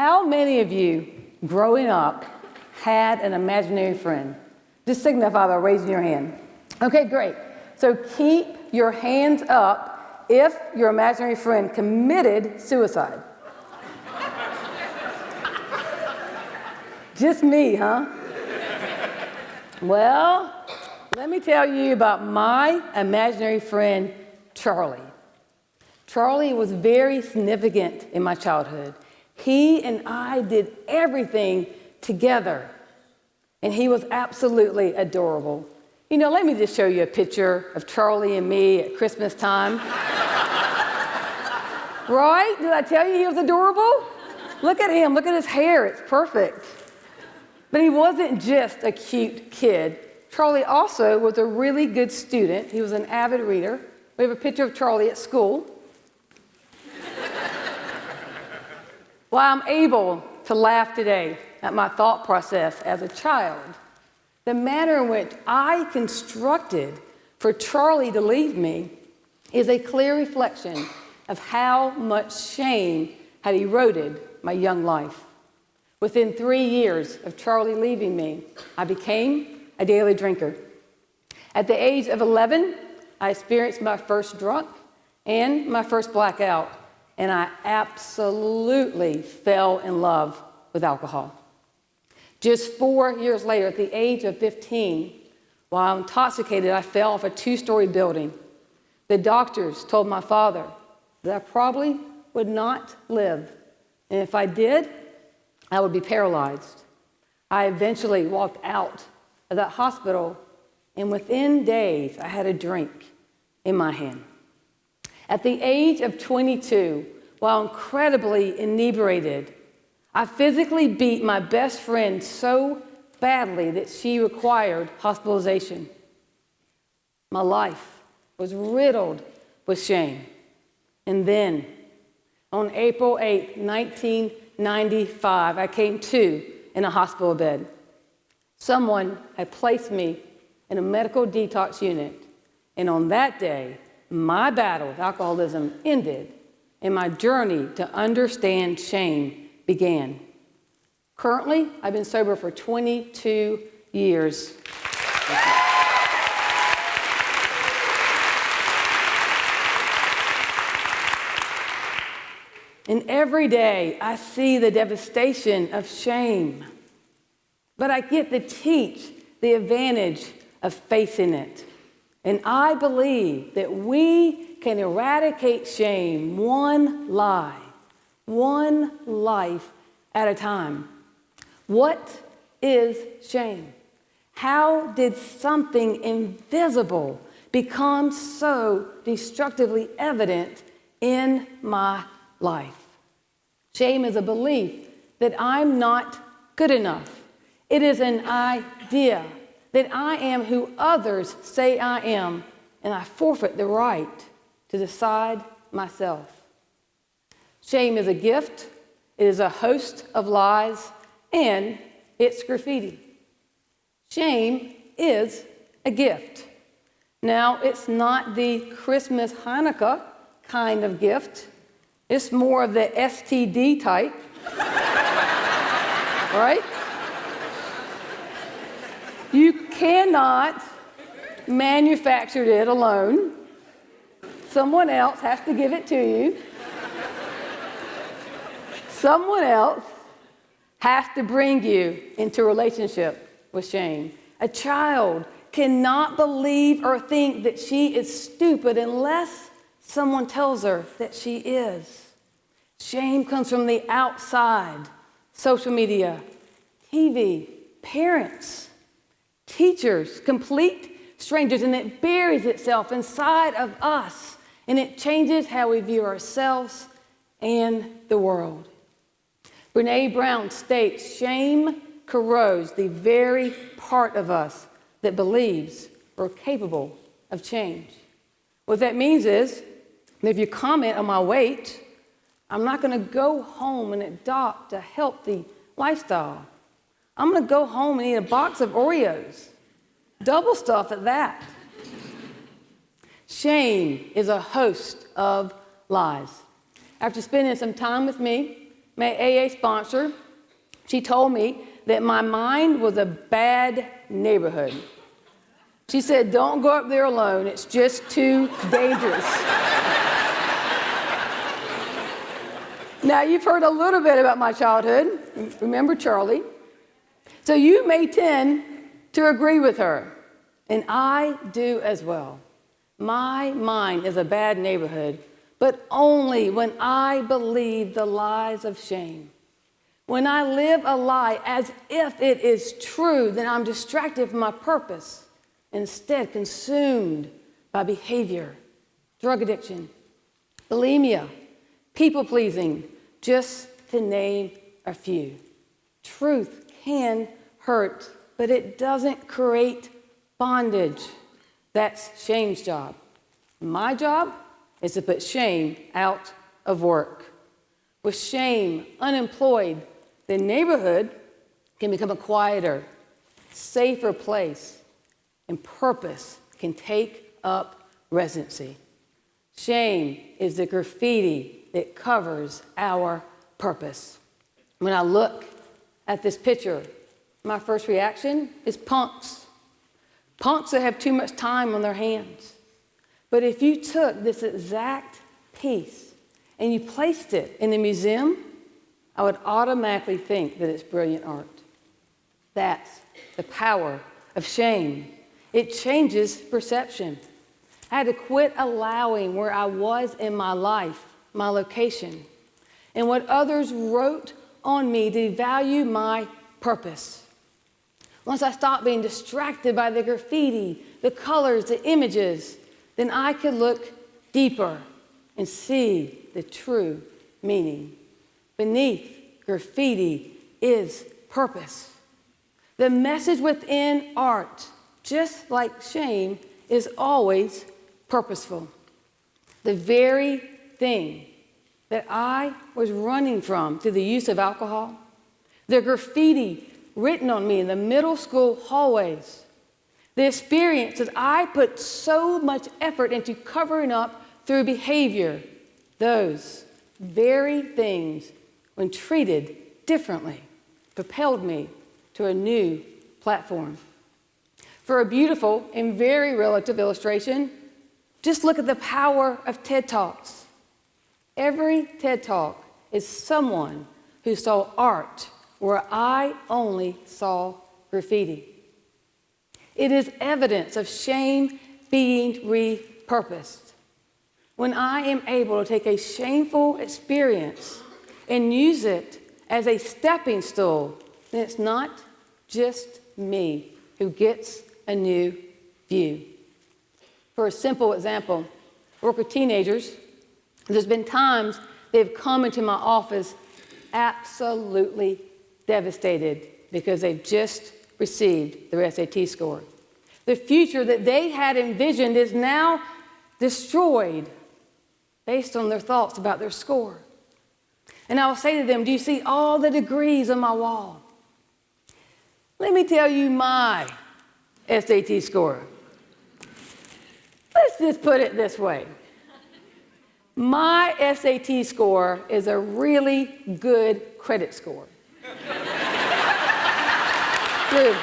How many of you, growing up, had an imaginary friend? Just signify by raising your hand. Okay, great. So keep your hands up if your imaginary friend committed suicide. Just me, huh? Well, let me tell you about my imaginary friend, Charlie. Charlie was very significant in my childhood. He and I did everything together, and he was absolutely adorable. You know, let me just show you a picture of Charlie and me at Christmas time. Right? Did I tell you he was adorable? Look at him, look at his hair, it's perfect. But he wasn't just a cute kid. Charlie also was a really good student. He was an avid reader. We have a picture of Charlie at school. While I'm able to laugh today at my thought process as a child, the manner in which I constructed for Charlie to leave me is a clear reflection of how much shame had eroded my young life. Within 3 years of Charlie leaving me, I became a daily drinker. At the age of 11, I experienced my first drunk and my first blackout, and I absolutely fell in love with alcohol. Just 4 years later, at the age of 15, while intoxicated, I fell off a 2-story building. The doctors told my father that I probably would not live, and if I did, I would be paralyzed. I eventually walked out of that hospital, and within days, I had a drink in my hand. At the age of 22, while incredibly inebriated, I physically beat my best friend so badly that she required hospitalization. My life was riddled with shame. And then, on April 8, 1995, I came to in a hospital bed. Someone had placed me in a medical detox unit, and on that day, my battle with alcoholism ended, and my journey to understand shame began. Currently, I've been sober for 22 years. And every day, I see the devastation of shame. But I get to teach the advantage of facing it. And I believe that we can eradicate shame one lie, one life at a time. What is shame? How did something invisible become so destructively evident in my life? Shame is a belief that I'm not good enough. It is an idea that I am who others say I am, and I forfeit the right to decide myself. Shame is a gift, it is a host of lies, and it's graffiti. Shame is a gift. Now, it's not the Christmas Honeycutt kind of gift. It's more of the STD type, right? You cannot manufacture it alone. Someone else has to give it to you. Someone else has to bring you into a relationship with shame. A child cannot believe or think that she is stupid unless someone tells her that she is. Shame comes from the outside, social media, TV, parents, teachers, complete strangers, and it buries itself inside of us, and it changes how we view ourselves and the world. Brene Brown states, shame corrodes the very part of us that believes we're capable of change. What that means is, if you comment on my weight, I'm not going to go home and adopt a healthy lifestyle. I'm going to go home and eat a box of Oreos. Double stuff at that. Shame is a host of lies. After spending some time with me, my AA sponsor, she told me that my mind was a bad neighborhood. She said, don't go up there alone. It's just too dangerous. Now, you've heard a little bit about my childhood. Remember Charlie? So you may tend to agree with her, and I do as well. My mind is a bad neighborhood, but only when I believe the lies of shame. When I live a lie as if it is true, then I'm distracted from my purpose, instead consumed by behavior, drug addiction, bulimia, people-pleasing, just to name a few. Truth can hurt, but it doesn't create bondage. That's shame's job. My job is to put shame out of work. With shame unemployed, the neighborhood can become a quieter, safer place, and purpose can take up residency. Shame is the graffiti that covers our purpose. When I look at this picture, my first reaction is punks. Punks that have too much time on their hands. But if you took this exact piece and you placed it in the museum, I would automatically think that it's brilliant art. That's the power of shame. It changes perception. I had to quit allowing where I was in my life, my location, and what others wrote on me to devalue my purpose. Once I stopped being distracted by the graffiti, the colors, the images, then I could look deeper and see the true meaning. Beneath graffiti is purpose. The message within art, just like shame, is always purposeful. The very thing that I was running from through the use of alcohol, the graffiti written on me in the middle school hallways, the experience that I put so much effort into covering up through behavior, those very things, when treated differently, propelled me to a new platform. For a beautiful and very relative illustration, just look at the power of TED Talks. Every TED Talk is someone who saw art where I only saw graffiti. It is evidence of shame being repurposed. When I am able to take a shameful experience and use it as a stepping stool, then it's not just me who gets a new view. For a simple example, I work with teenagers. There's been times they've come into my office absolutely devastated because they've just received their SAT score. The future that they had envisioned is now destroyed based on their thoughts about their score. And I'll say to them, do you see all the degrees on my wall? Let me tell you my SAT score. Let's just put it this way. My SAT score is a really good credit score. True.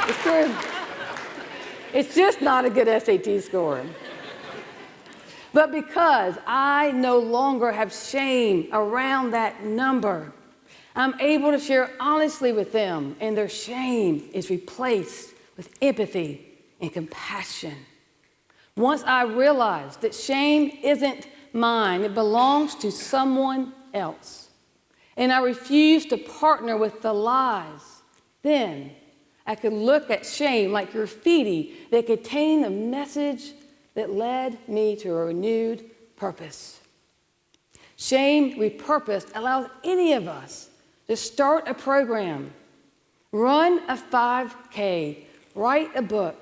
It's true. It's just not a good SAT score. But because I no longer have shame around that number, I'm able to share honestly with them, and their shame is replaced with empathy and compassion. Once I realized that shame isn't mine, it belongs to someone else, and I refused to partner with the lies, then I could look at shame like graffiti that contained a message that led me to a renewed purpose. Shame repurposed allows any of us to start a program, run a 5K, write a book,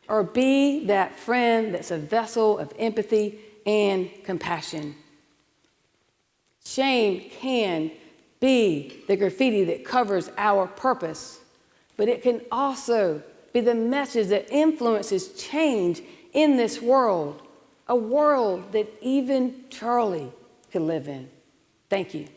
or be that friend that's a vessel of empathy and compassion. Shame can be the graffiti that covers our purpose, but it can also be the message that influences change in this world, a world that even Charlie could live in. Thank you.